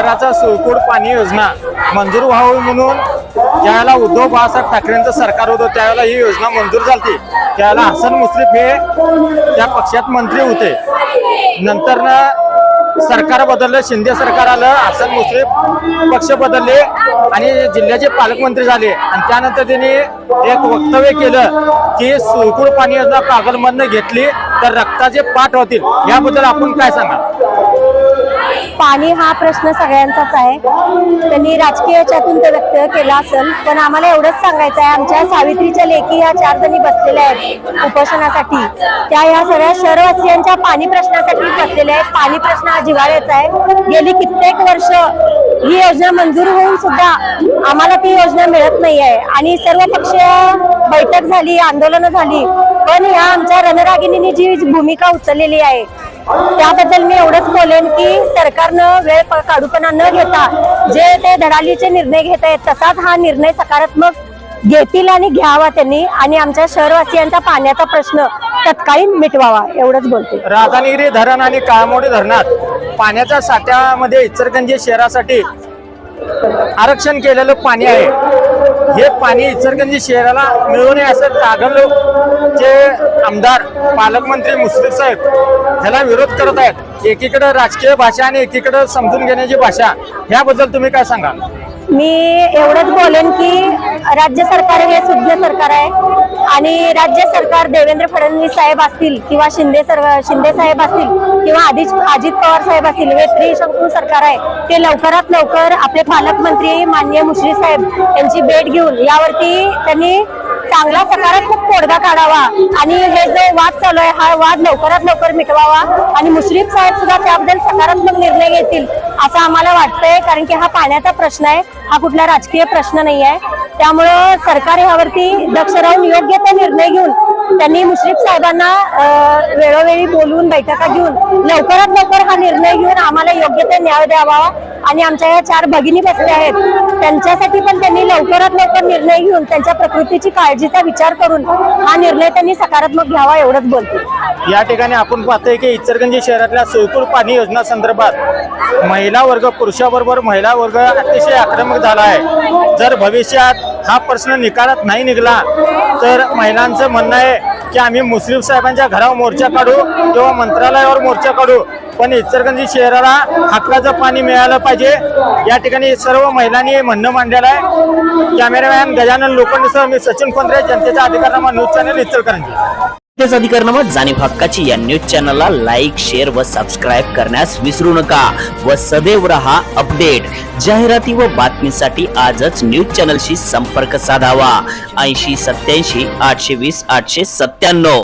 प्रकारचा सुळकूड पाणी योजना मंजूर व्हावी म्हणून ज्यावेळेला उद्धव बाळासाहेब ठाकरेंचं सरकार होतं त्यावेळेला ही योजना मंजूर झाली। त्यावेळेला हसन मुश्रीफ हे त्या पक्षात मंत्री होते। नंतर सरकार बदललं, शिंदे सरकार आलं, हसन मुश्रीफ पक्ष बदलले आणि जिल्ह्याचे पालकमंत्री झाले आणि त्यानंतर त्यांनी एक वक्तव्य केलं की सुळकूड पाणी योजना कागलमधनं घेतली तर रक्ताचे पाठ होतील। याबद्दल आपण काय सांगाल? पाणी हा प्रश्न सगळ्यांचाच आहे। त्यांनी राजकीय याच्यातून ते व्यक्त केला असेल, पण आम्हाला एवढंच सांगायचं आहे, आमच्या सावित्रीच्या लेकी ह्या 4 जणी बसलेल्या आहेत उपोषणासाठी, त्या ह्या सगळ्या शहरवासियांच्या पाणी प्रश्नासाठी बसलेल्या आहेत। पाणी प्रश्न हा जिव्हाळ्याचा आहे। गेली कित्येक वर्ष ही योजना मंजूर होऊन सुद्धा आम्हाला ती योजना मिळत नाही आहे आणि सर्व पक्षीय बैठक झाली, आंदोलनं झाली, पण या आमच्या रणरागिणींनी जी भूमिका उचललेली आहे त्याबद्दल मी एवढंच बोलेन की सरकारनं वेळ काढूपणा न घेता जे ते धडालीचे निर्णय घेत आहेत तसाच हा निर्णय सकारात्मक घेतील आणि घ्यावा त्यांनी आणि आमच्या शहरवासियांचा पाण्याचा प्रश्न तत्कालीन मिटवावा एवढंच बोलते। राधानगिरी धरण आणि काळमोडी धरणात पाण्याच्या साठ्यामध्ये इचलकरंजी शहरासाठी आरक्षण केलेलं पाणी आहे। हे पाणी इचलकरंजी शहराला मिळू नये असं कागलचे आमदार पालकमंत्री मुश्रीफ साहेब ह्याला विरोध करत आहेत। एकीकडे राजकीय भाषा आणि एकीकडे समजून घेण्याची भाषा, याबद्दल तुम्ही काय सांगाल? मी एवढंच बोलेन की राज्य सरकार हे सुज्ञ सरकार आहे आणि राज्य सरकार देवेंद्र फडणवीस साहेब असतील किंवा शिंदे साहेब असतील किंवा अजित पवार साहेब असतील, हे त्रिशंकू सरकार आहे। ते लवकरात लवकर आपले पालकमंत्री माननीय मुश्रीफ साहेब यांची भेट घेऊन यावरती त्यांनी चांगला सकारात्मक तोडगा काढावा आणि हे जो वाद चालू आहे हा वाद लवकरात लवकर मिटवावा आणि मुश्रीफ साहेब सुद्धा त्याबद्दल सकारात्मक निर्णय घेतील असं आम्हाला वाटतंय, कारण की हा पाण्याचा प्रश्न आहे, हा कुठला राजकीय प्रश्न नाही आहे। त्यामुळं सरकार यावरती दक्ष राहून योग्य ते निर्णय घेऊन त्यांनी मुश्रीफ साहेबांना वेळोवेळी बोलवून बैठका घेऊन लवकरात लवकर हा निर्णय घेऊन आम्हाला योग्य ते न्याय द्यावा आणि आमच्या या 4 भगिनी बसल्या आहेत त्यांच्यासाठी पण त्यांनी लवकरात लवकर निर्णय घेऊन त्यांच्या प्रकृतीची काळजीचा विचार करून हा निर्णय त्यांनी सकारात्मक घ्यावा एवढंच बोलते। या ठिकाणी आपण पाहतोय की इचलकरंजी शहरातल्या सुळकूड पाणी योजना संदर्भात महिला वर्ग पुरुषाबरोबर महिला वर्ग अतिशय आक्रमक झाला आहे। जर भविष्यात हा प्रश्न निकालात नाही निघाला तर महिलांचं म्हणणं आहे की आम्ही मुश्रीफ साहेबांच्या घरावर मोर्चा काढू किंवा मंत्रालयावर मोर्चा काढू, पण इचलकरंजी शहराला हक्काचं पाणी मिळालं पाहिजे। या ठिकाणी सर्व महिलांनी म्हणणं मांडलेलं आहे। कॅमेरामॅन गजानन लोखंडेसह मी सचिन खोंद्रे, जनतेचा अधिकारनामा न्यूज चॅनल इचलकरंजी। जनतेचा अधिकारनामा जाणीव हक्काची या न्यूज चॅनलला लाईक, शेअर व सबस्क्राईब करण्यास विसरू नका व सदैव रहा अपडेट। जाहिराती व बातमीसाठी आजच न्यूज चॅनलशी संपर्क साधावा 80 87 820 897।